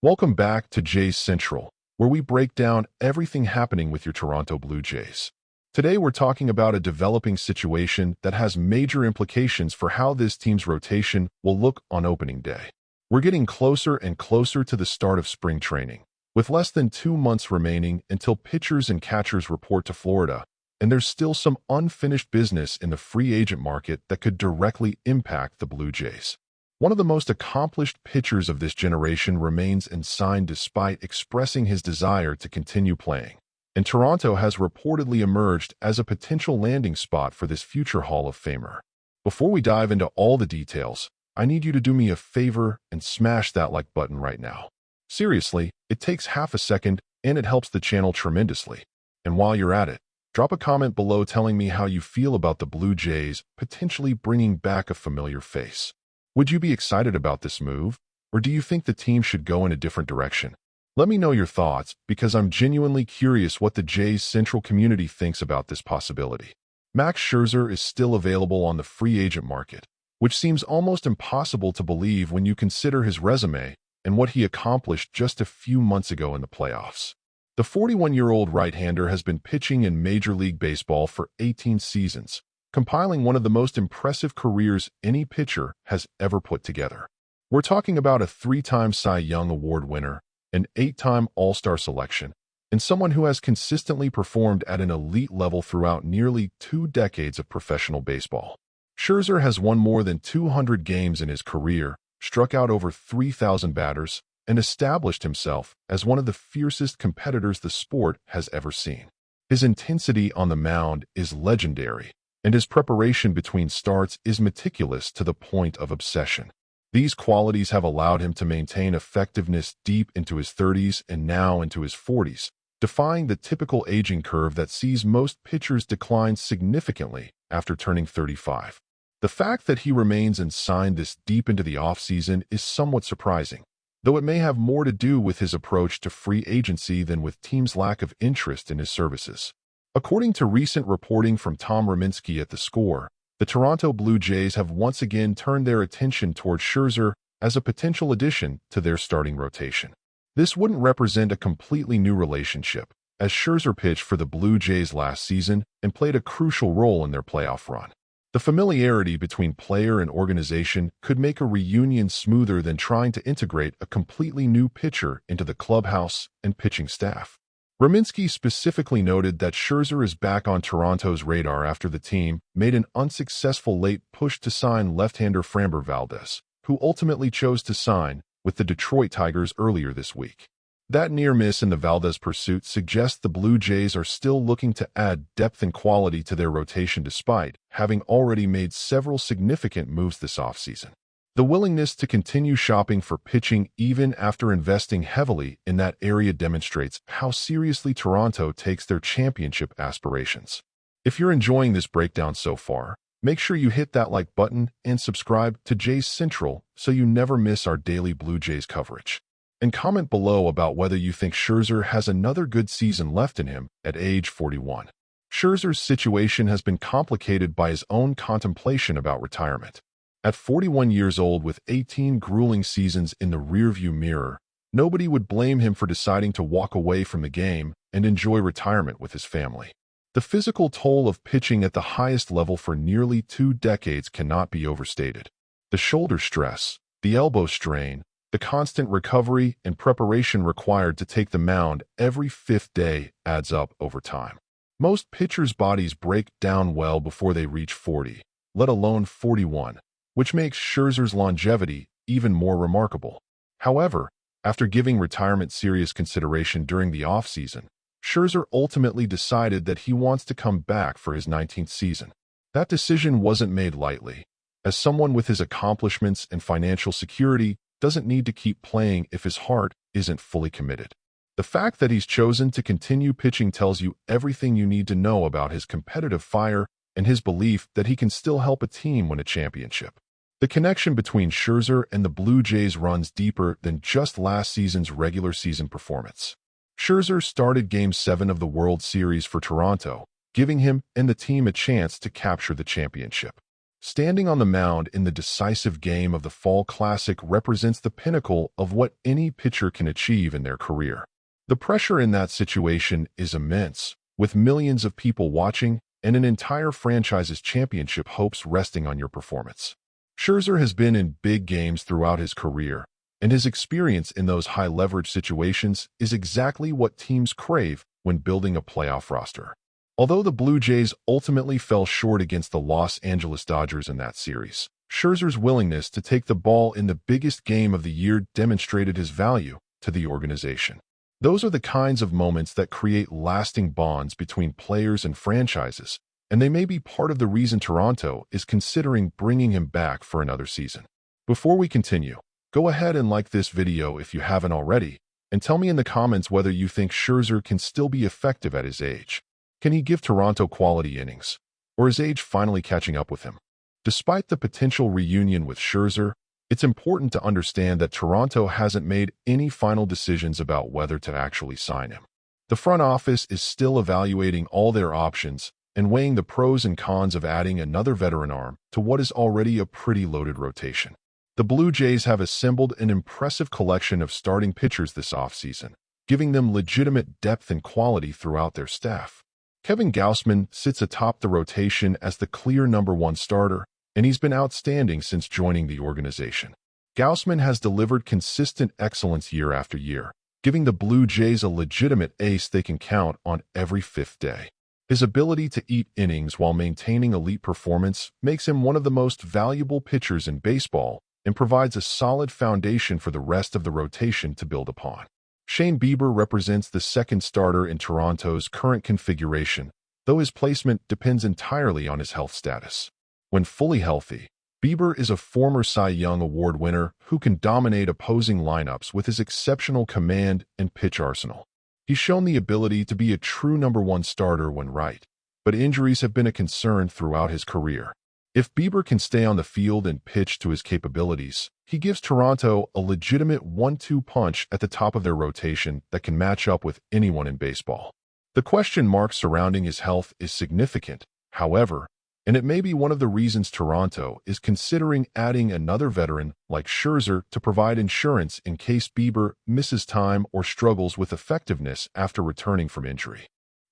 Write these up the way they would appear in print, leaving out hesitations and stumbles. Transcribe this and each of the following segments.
Welcome back to Jays Central, where we break down everything happening with your Toronto Blue Jays. Today we're talking about a developing situation that has major implications for how this team's rotation will look on opening day. We're getting closer and closer to the start of spring training, with less than 2 months remaining until pitchers and catchers report to Florida, and there's still some unfinished business in the free agent market that could directly impact the Blue Jays. One of the most accomplished pitchers of this generation remains unsigned despite expressing his desire to continue playing, and Toronto has reportedly emerged as a potential landing spot for this future Hall of Famer. Before we dive into all the details, I need you to do me a favor and smash that like button right now. Seriously, it takes half a second and it helps the channel tremendously. And while you're at it, drop a comment below telling me how you feel about the Blue Jays potentially bringing back a familiar face. Would you be excited about this move, or do you think the team should go in a different direction? Let me know your thoughts, because I'm genuinely curious what the Jays Central community thinks about this possibility. Max Scherzer is still available on the free agent market, which seems almost impossible to believe when you consider his resume and what he accomplished just a few months ago in the playoffs. The 41-year-old right-hander has been pitching in Major League Baseball for 18 seasons, compiling one of the most impressive careers any pitcher has ever put together. We're talking about a 3-time Cy Young Award winner, an 8-time All-Star selection, and someone who has consistently performed at an elite level throughout nearly 2 decades of professional baseball. Scherzer has won more than 200 games in his career, struck out over 3,000 batters, and established himself as one of the fiercest competitors the sport has ever seen. His intensity on the mound is legendary, and his preparation between starts is meticulous to the point of obsession. These qualities have allowed him to maintain effectiveness deep into his 30s and now into his 40s, defying the typical aging curve that sees most pitchers decline significantly after turning 35. The fact that he remains unsigned this deep into the offseason is somewhat surprising, though it may have more to do with his approach to free agency than with teams' lack of interest in his services. According to recent reporting from Tom Raminsky at The Score, the Toronto Blue Jays have once again turned their attention toward Scherzer as a potential addition to their starting rotation. This wouldn't represent a completely new relationship, as Scherzer pitched for the Blue Jays last season and played a crucial role in their playoff run. The familiarity between player and organization could make a reunion smoother than trying to integrate a completely new pitcher into the clubhouse and pitching staff. Raminsky specifically noted that Scherzer is back on Toronto's radar after the team made an unsuccessful late push to sign left-hander Framber Valdez, who ultimately chose to sign with the Detroit Tigers earlier this week. That near miss in the Valdez pursuit suggests the Blue Jays are still looking to add depth and quality to their rotation despite having already made several significant moves this offseason. The willingness to continue shopping for pitching even after investing heavily in that area demonstrates how seriously Toronto takes their championship aspirations. If you're enjoying this breakdown so far, make sure you hit that like button and subscribe to Jays Central so you never miss our daily Blue Jays coverage. And comment below about whether you think Scherzer has another good season left in him at age 41. Scherzer's situation has been complicated by his own contemplation about retirement. At 41 years old with 18 grueling seasons in the rearview mirror, nobody would blame him for deciding to walk away from the game and enjoy retirement with his family. The physical toll of pitching at the highest level for nearly 2 decades cannot be overstated. The shoulder stress, the elbow strain, the constant recovery and preparation required to take the mound every 5th day adds up over time. Most pitchers' bodies break down well before they reach 40, let alone 41. Which makes Scherzer's longevity even more remarkable. However, after giving retirement serious consideration during the offseason, Scherzer ultimately decided that he wants to come back for his 19th season. That decision wasn't made lightly, as someone with his accomplishments and financial security doesn't need to keep playing if his heart isn't fully committed. The fact that he's chosen to continue pitching tells you everything you need to know about his competitive fire and his belief that he can still help a team win a championship. The connection between Scherzer and the Blue Jays runs deeper than just last season's regular season performance. Scherzer started Game 7 of the World Series for Toronto, giving him and the team a chance to capture the championship. Standing on the mound in the decisive game of the Fall Classic represents the pinnacle of what any pitcher can achieve in their career. The pressure in that situation is immense, with millions of people watching and an entire franchise's championship hopes resting on your performance. Scherzer has been in big games throughout his career, and his experience in those high-leverage situations is exactly what teams crave when building a playoff roster. Although the Blue Jays ultimately fell short against the Los Angeles Dodgers in that series, Scherzer's willingness to take the ball in the biggest game of the year demonstrated his value to the organization. Those are the kinds of moments that create lasting bonds between players and franchises, and they may be part of the reason Toronto is considering bringing him back for another season. Before we continue, go ahead and like this video if you haven't already, and tell me in the comments whether you think Scherzer can still be effective at his age. Can he give Toronto quality innings, or is age finally catching up with him? Despite the potential reunion with Scherzer, it's important to understand that Toronto hasn't made any final decisions about whether to actually sign him. The front office is still evaluating all their options and weighing the pros and cons of adding another veteran arm to what is already a pretty loaded rotation. The Blue Jays have assembled an impressive collection of starting pitchers this offseason, giving them legitimate depth and quality throughout their staff. Kevin Gausman sits atop the rotation as the clear #1 starter, and he's been outstanding since joining the organization. Gausman has delivered consistent excellence year after year, giving the Blue Jays a legitimate ace they can count on every fifth day. His ability to eat innings while maintaining elite performance makes him one of the most valuable pitchers in baseball and provides a solid foundation for the rest of the rotation to build upon. Shane Bieber represents the second starter in Toronto's current configuration, though his placement depends entirely on his health status. When fully healthy, Bieber is a former Cy Young Award winner who can dominate opposing lineups with his exceptional command and pitch arsenal. He's shown the ability to be a true #1 starter when right, but injuries have been a concern throughout his career. If Bieber can stay on the field and pitch to his capabilities, he gives Toronto a legitimate 1-2 punch at the top of their rotation that can match up with anyone in baseball. The question mark surrounding his health is significant, however, and it may be one of the reasons Toronto is considering adding another veteran like Scherzer to provide insurance in case Bieber misses time or struggles with effectiveness after returning from injury.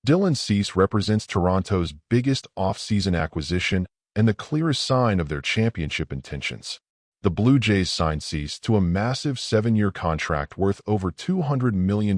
Dylan Cease represents Toronto's biggest offseason acquisition and the clearest sign of their championship intentions. The Blue Jays signed Cease to a massive 7-year contract worth over $200 million,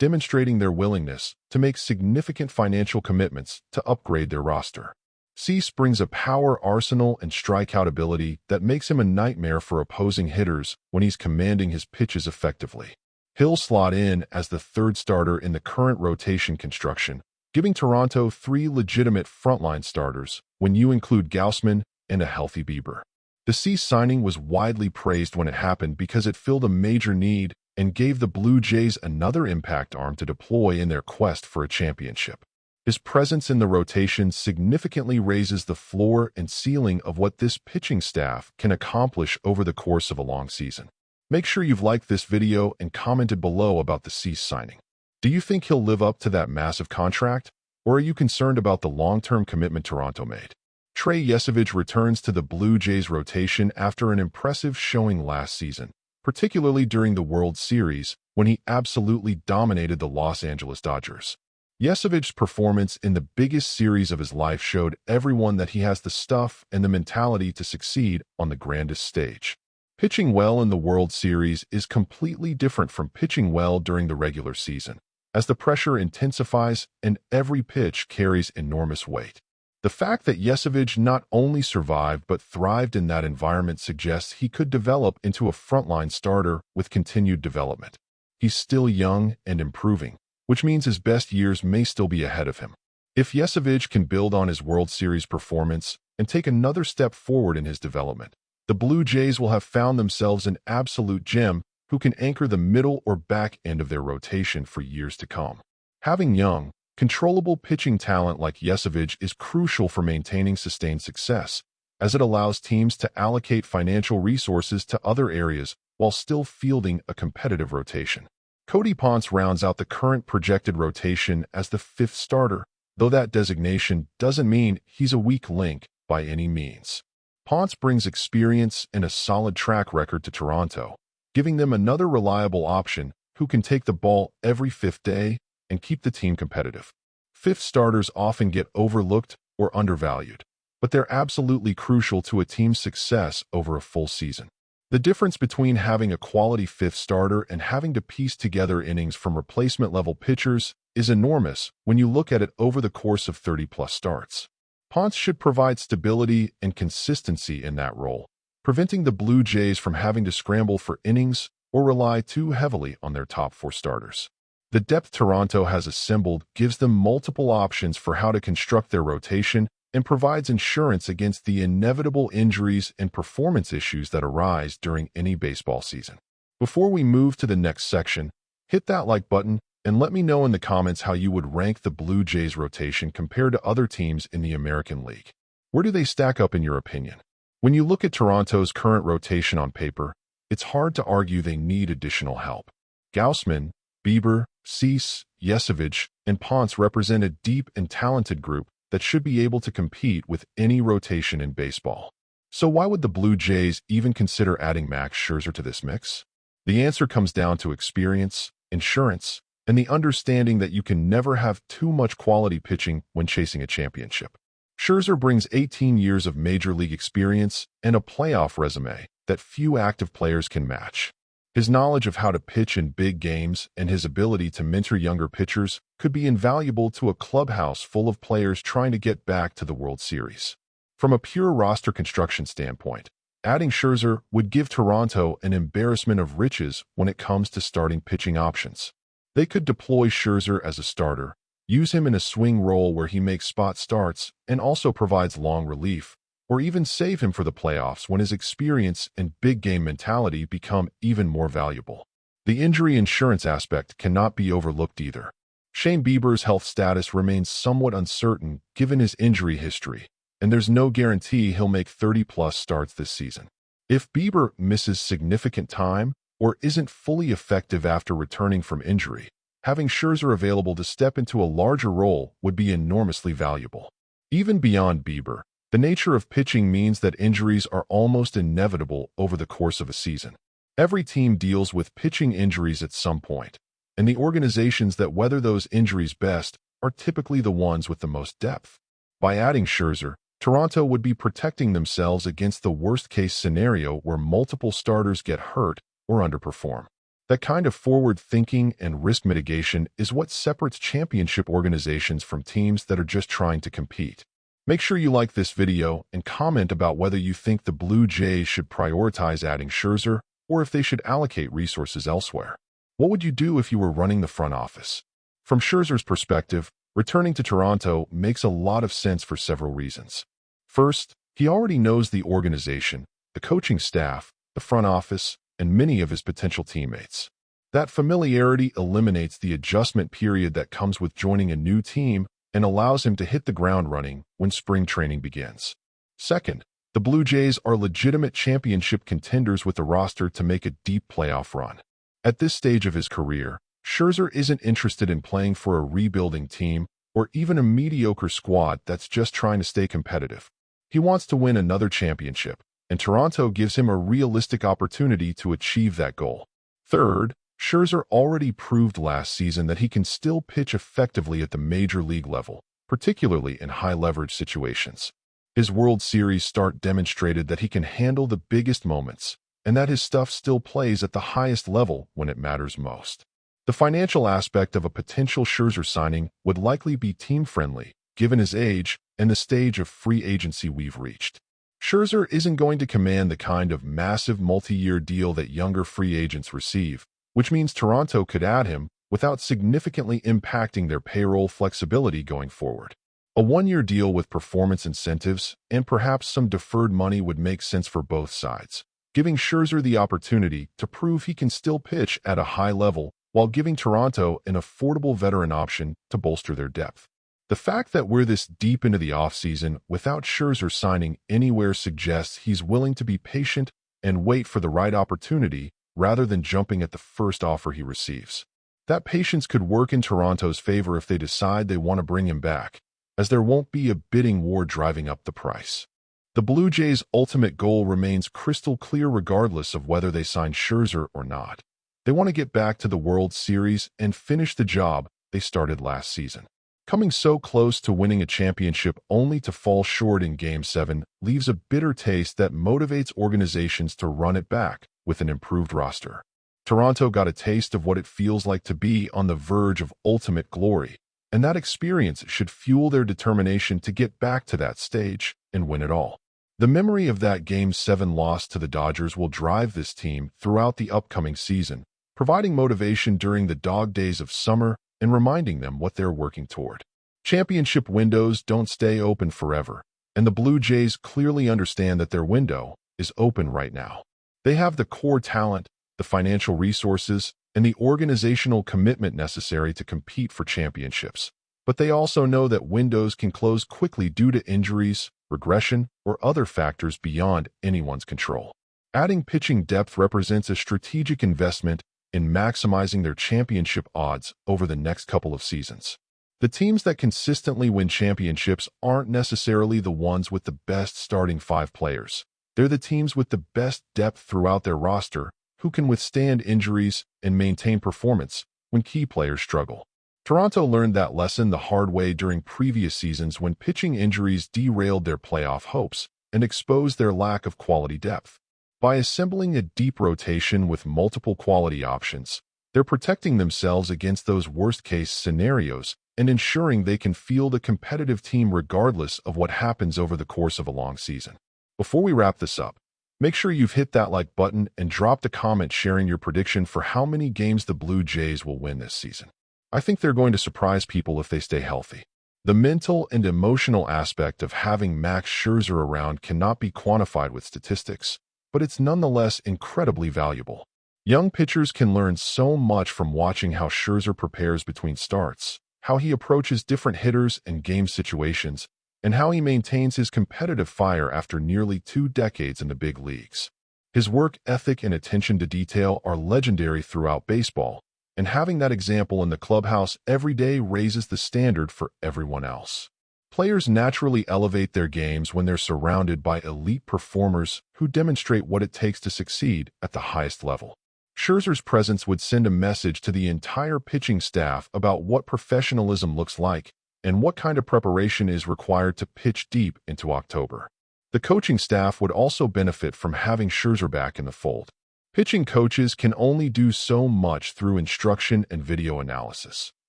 demonstrating their willingness to make significant financial commitments to upgrade their roster. Cease brings a power arsenal and strikeout ability that makes him a nightmare for opposing hitters when he's commanding his pitches effectively. He'll slot in as the third starter in the current rotation construction, giving Toronto 3 legitimate frontline starters when you include Gausman and a healthy Bieber. The Cease signing was widely praised when it happened because it filled a major need and gave the Blue Jays another impact arm to deploy in their quest for a championship. His presence in the rotation significantly raises the floor and ceiling of what this pitching staff can accomplish over the course of a long season. Make sure you've liked this video and commented below about the Cease signing. Do you think he'll live up to that massive contract, or are you concerned about the long-term commitment Toronto made? Trey Yesavage returns to the Blue Jays rotation after an impressive showing last season, particularly during the World Series when he absolutely dominated the Los Angeles Dodgers. Yesavage's performance in the biggest series of his life showed everyone that he has the stuff and the mentality to succeed on the grandest stage. Pitching well in the World Series is completely different from pitching well during the regular season, as the pressure intensifies and every pitch carries enormous weight. The fact that Yesavage not only survived but thrived in that environment suggests he could develop into a frontline starter with continued development. He's still young and improving, which means his best years may still be ahead of him. If Yesavage can build on his World Series performance and take another step forward in his development, the Blue Jays will have found themselves an absolute gem who can anchor the middle or back end of their rotation for years to come. Having young, controllable pitching talent like Yesavage is crucial for maintaining sustained success, as it allows teams to allocate financial resources to other areas while still fielding a competitive rotation. Cody Ponce rounds out the current projected rotation as the 5th starter, though that designation doesn't mean he's a weak link, by any means. Ponce brings experience and a solid track record to Toronto, giving them another reliable option who can take the ball every fifth day and keep the team competitive. Fifth starters often get overlooked or undervalued, but they're absolutely crucial to a team's success over a full season. The difference between having a quality fifth starter and having to piece together innings from replacement-level pitchers is enormous when you look at it over the course of 30-plus starts. Ponce should provide stability and consistency in that role, preventing the Blue Jays from having to scramble for innings or rely too heavily on their top four starters. The depth Toronto has assembled gives them multiple options for how to construct their rotation and provides insurance against the inevitable injuries and performance issues that arise during any baseball season. Before we move to the next section, hit that like button and let me know in the comments how you would rank the Blue Jays rotation compared to other teams in the American League. Where do they stack up in your opinion? When you look at Toronto's current rotation on paper, it's hard to argue they need additional help. Gausman, Bieber, Cease, Yesevich, and Ponce represent a deep and talented group that should be able to compete with any rotation in baseball. So why would the Blue Jays even consider adding Max Scherzer to this mix? The answer comes down to experience, insurance, and the understanding that you can never have too much quality pitching when chasing a championship. Scherzer brings 18 years of major league experience and a playoff resume that few active players can match. His knowledge of how to pitch in big games and his ability to mentor younger pitchers could be invaluable to a clubhouse full of players trying to get back to the World Series. From a pure roster construction standpoint, adding Scherzer would give Toronto an embarrassment of riches when it comes to starting pitching options. They could deploy Scherzer as a starter, use him in a swing role where he makes spot starts and also provides long relief, or even save him for the playoffs when his experience and big-game mentality become even more valuable. The injury insurance aspect cannot be overlooked either. Shane Bieber's health status remains somewhat uncertain given his injury history, and there's no guarantee he'll make 30-plus starts this season. If Bieber misses significant time or isn't fully effective after returning from injury, having Scherzer available to step into a larger role would be enormously valuable. Even beyond Bieber, the nature of pitching means that injuries are almost inevitable over the course of a season. Every team deals with pitching injuries at some point, and the organizations that weather those injuries best are typically the ones with the most depth. By adding Scherzer, Toronto would be protecting themselves against the worst-case scenario where multiple starters get hurt or underperform. That kind of forward thinking and risk mitigation is what separates championship organizations from teams that are just trying to compete. Make sure you like this video and comment about whether you think the Blue Jays should prioritize adding Scherzer or if they should allocate resources elsewhere. What would you do if you were running the front office? From Scherzer's perspective, returning to Toronto makes a lot of sense for several reasons. First, he already knows the organization, the coaching staff, the front office, and many of his potential teammates. That familiarity eliminates the adjustment period that comes with joining a new team and allows him to hit the ground running when spring training begins. Second, the Blue Jays are legitimate championship contenders with the roster to make a deep playoff run. At this stage of his career, Scherzer isn't interested in playing for a rebuilding team or even a mediocre squad that's just trying to stay competitive. He wants to win another championship, and Toronto gives him a realistic opportunity to achieve that goal. Third, Scherzer already proved last season that he can still pitch effectively at the major league level, particularly in high-leverage situations. His World Series start demonstrated that he can handle the biggest moments, and that his stuff still plays at the highest level when it matters most. The financial aspect of a potential Scherzer signing would likely be team-friendly, given his age and the stage of free agency we've reached. Scherzer isn't going to command the kind of massive multi-year deal that younger free agents receive, which means Toronto could add him without significantly impacting their payroll flexibility going forward. A one-year deal with performance incentives and perhaps some deferred money would make sense for both sides, giving Scherzer the opportunity to prove he can still pitch at a high level while giving Toronto an affordable veteran option to bolster their depth. The fact that we're this deep into the offseason without Scherzer signing anywhere suggests he's willing to be patient and wait for the right opportunity rather than jumping at the first offer he receives. That patience could work in Toronto's favor if they decide they want to bring him back, as there won't be a bidding war driving up the price. The Blue Jays' ultimate goal remains crystal clear regardless of whether they sign Scherzer or not. They want to get back to the World Series and finish the job they started last season. Coming so close to winning a championship only to fall short in Game 7 leaves a bitter taste that motivates organizations to run it back with an improved roster. Toronto got a taste of what it feels like to be on the verge of ultimate glory, and that experience should fuel their determination to get back to that stage and win it all. The memory of that Game 7 loss to the Dodgers will drive this team throughout the upcoming season, providing motivation during the dog days of summer and reminding them what they're working toward. Championship windows don't stay open forever, and the Blue Jays clearly understand that their window is open right now. They have the core talent, the financial resources, and the organizational commitment necessary to compete for championships. But they also know that windows can close quickly due to injuries, regression, or other factors beyond anyone's control. Adding pitching depth represents a strategic investment in maximizing their championship odds over the next couple of seasons. The teams that consistently win championships aren't necessarily the ones with the best starting 5 players. They're the teams with the best depth throughout their roster who can withstand injuries and maintain performance when key players struggle. Toronto learned that lesson the hard way during previous seasons when pitching injuries derailed their playoff hopes and exposed their lack of quality depth. By assembling a deep rotation with multiple quality options, they're protecting themselves against those worst-case scenarios and ensuring they can field a competitive team regardless of what happens over the course of a long season. Before we wrap this up, make sure you've hit that like button and dropped a comment sharing your prediction for how many games the Blue Jays will win this season. I think they're going to surprise people if they stay healthy. The mental and emotional aspect of having Max Scherzer around cannot be quantified with statistics, but it's nonetheless incredibly valuable. Young pitchers can learn so much from watching how Scherzer prepares between starts, how he approaches different hitters and game situations, and how he maintains his competitive fire after nearly 2 decades in the big leagues. His work ethic and attention to detail are legendary throughout baseball, and having that example in the clubhouse every day raises the standard for everyone else. Players naturally elevate their games when they're surrounded by elite performers who demonstrate what it takes to succeed at the highest level. Scherzer's presence would send a message to the entire pitching staff about what professionalism looks like and what kind of preparation is required to pitch deep into October. The coaching staff would also benefit from having Scherzer back in the fold. Pitching coaches can only do so much through instruction and video analysis.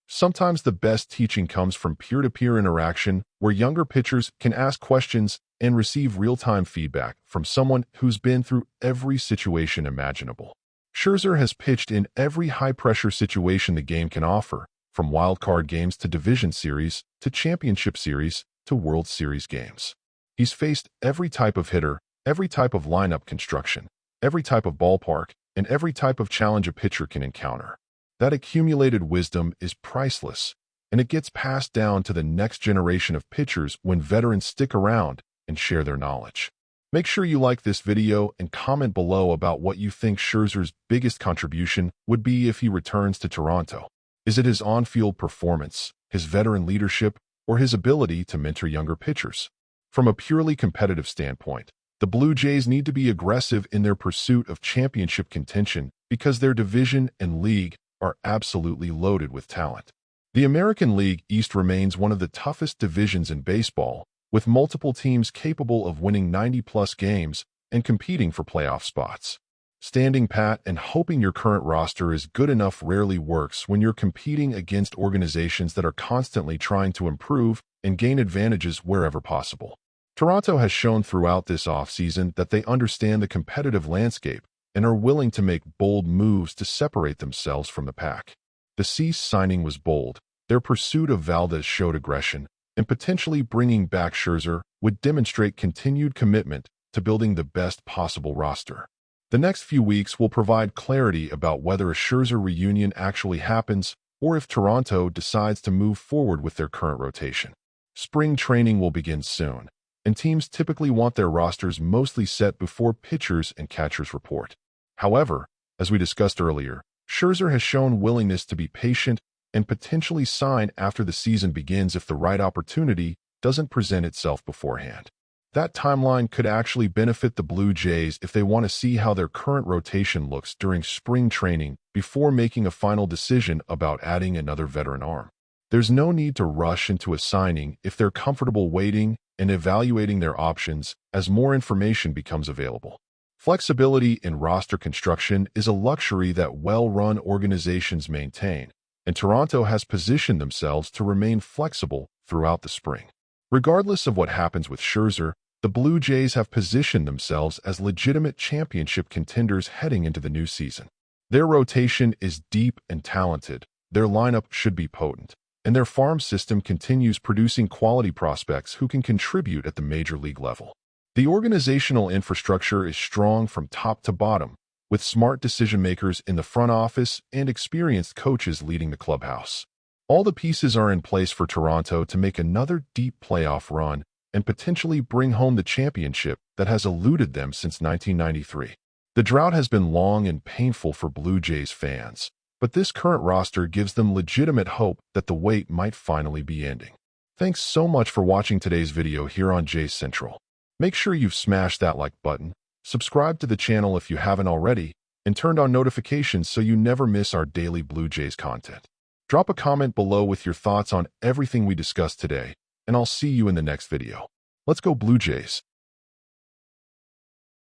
Sometimes the best teaching comes from peer-to-peer interaction, where younger pitchers can ask questions and receive real-time feedback from someone who's been through every situation imaginable. Scherzer has pitched in every high-pressure situation the game can offer, from wild-card games to division series, to championship series, to World Series games. He's faced every type of hitter, every type of lineup construction, every type of ballpark, and every type of challenge a pitcher can encounter. That accumulated wisdom is priceless, and it gets passed down to the next generation of pitchers when veterans stick around and share their knowledge. Make sure you like this video and comment below about what you think Scherzer's biggest contribution would be if he returns to Toronto. Is it his on-field performance, his veteran leadership, or his ability to mentor younger pitchers? From a purely competitive standpoint, the Blue Jays need to be aggressive in their pursuit of championship contention because their division and league are absolutely loaded with talent. The American League East remains one of the toughest divisions in baseball, with multiple teams capable of winning 90-plus games and competing for playoff spots. Standing pat and hoping your current roster is good enough rarely works when you're competing against organizations that are constantly trying to improve and gain advantages wherever possible. Toronto has shown throughout this offseason that they understand the competitive landscape and are willing to make bold moves to separate themselves from the pack. The Cease signing was bold. Their pursuit of Valdez showed aggression, and potentially bringing back Scherzer would demonstrate continued commitment to building the best possible roster. The next few weeks will provide clarity about whether a Scherzer reunion actually happens or if Toronto decides to move forward with their current rotation. Spring training will begin soon, and teams typically want their rosters mostly set before pitchers and catchers report. However, as we discussed earlier, Scherzer has shown willingness to be patient and potentially sign after the season begins if the right opportunity doesn't present itself beforehand. That timeline could actually benefit the Blue Jays if they want to see how their current rotation looks during spring training before making a final decision about adding another veteran arm. There's no need to rush into a signing if they're comfortable waiting and evaluating their options as more information becomes available. Flexibility in roster construction is a luxury that well-run organizations maintain, and Toronto has positioned themselves to remain flexible throughout the spring. Regardless of what happens with Scherzer, the Blue Jays have positioned themselves as legitimate championship contenders heading into the new season. Their rotation is deep and talented, their lineup should be potent, and their farm system continues producing quality prospects who can contribute at the major league level. The organizational infrastructure is strong from top to bottom, with smart decision-makers in the front office and experienced coaches leading the clubhouse. All the pieces are in place for Toronto to make another deep playoff run and potentially bring home the championship that has eluded them since 1993. The drought has been long and painful for Blue Jays fans, but this current roster gives them legitimate hope that the wait might finally be ending. Thanks so much for watching today's video here on Jays Central. Make sure you've smashed that like button, subscribe to the channel if you haven't already, and turned on notifications so you never miss our daily Blue Jays content. Drop a comment below with your thoughts on everything we discussed today, and I'll see you in the next video. Let's go Blue Jays!